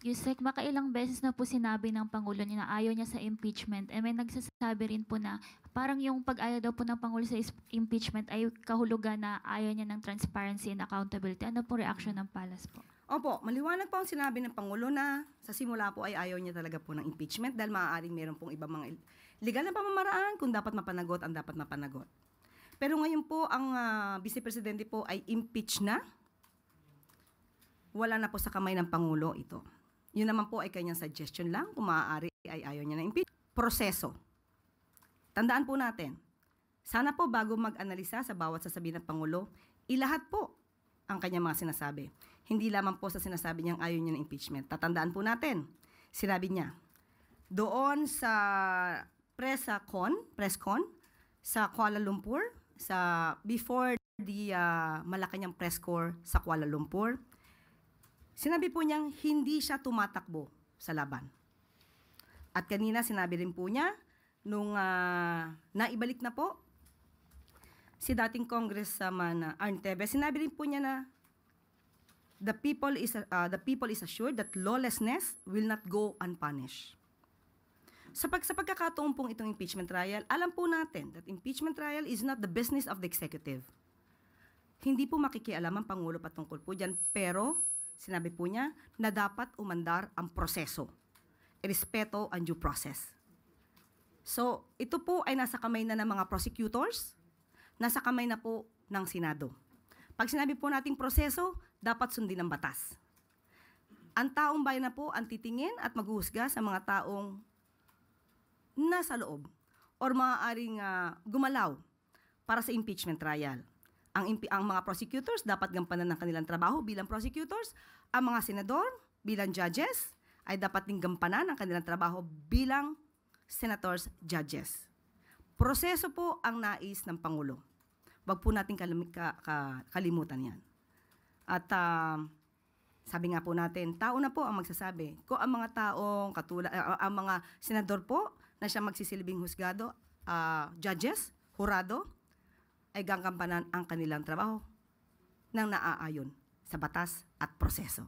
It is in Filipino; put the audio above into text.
Yusek, makailang beses na po sinabi ng Pangulo niya na ayaw niya sa impeachment. May nagsasabi rin po na parang yung pag-ayaw daw po ng Pangulo sa impeachment ay kahulugan na ayaw niya ng transparency and accountability. Ano po reaction ng Palas po? Opo, maliwanag po ang sinabi ng Pangulo na sa simula po ay ayaw niya talaga po ng impeachment dahil maaaring meron pong ibang mga legal na pamamaraan kung dapat mapanagot ang dapat mapanagot. Pero ngayon po ang Vice Presidente po ay impeach na. Wala na po sa kamay ng Pangulo ito. Yun naman po ay kanyang suggestion lang kung maaari ay ayaw niya ng impeachment. Proseso. Tandaan po natin, sana po bago mag-analisa sa bawat sasabihin ng Pangulo, ilahat po ang kanyang mga sinasabi. Hindi lamang po sa sinasabi niyang ayaw niya ng impeachment. Tatandaan po natin, sinabi niya, doon sa press con sa Kuala Lumpur, before the Malacanang press corps sa Kuala Lumpur, sinabi po niyang hindi siya tumatakbo sa laban. At kanina sinabi rin po niya, nung naibalik na po si dating Congressman Arn Teves, sinabi rin po niya na the people is assured that lawlessness will not go unpunished. Sa pagkakataon pong itong impeachment trial, alam po natin that impeachment trial is not the business of the executive. Hindi po makikialam ang Pangulo patungkol po dyan, pero sinabi po niya na dapat umandar ang proseso, irespeto ang due process. So, ito po ay nasa kamay na ng mga prosecutors, nasa kamay na po ng Senado. Pag sinabi po nating proseso, dapat sundin ang batas. Ang taong bayan na po ang titingin at maghuhusga sa mga taong nasa loob or maaaring gumalaw para sa impeachment trial. Ang mga prosecutors dapat gampanan ng kanilang trabaho bilang prosecutors. Ang mga senador bilang judges ay dapat ding gampanan ang kanilang trabaho bilang senators, judges. Proseso po ang nais ng Pangulo. Wag po natin kalimutan yan. At sabi nga po natin, tao na po ang magsasabi. Kung ang mga taong ang mga senador po na siya magsisilbing husgado, judges, hurado, ay gagampanan ang kanilang trabaho nang naaayon sa batas at proseso.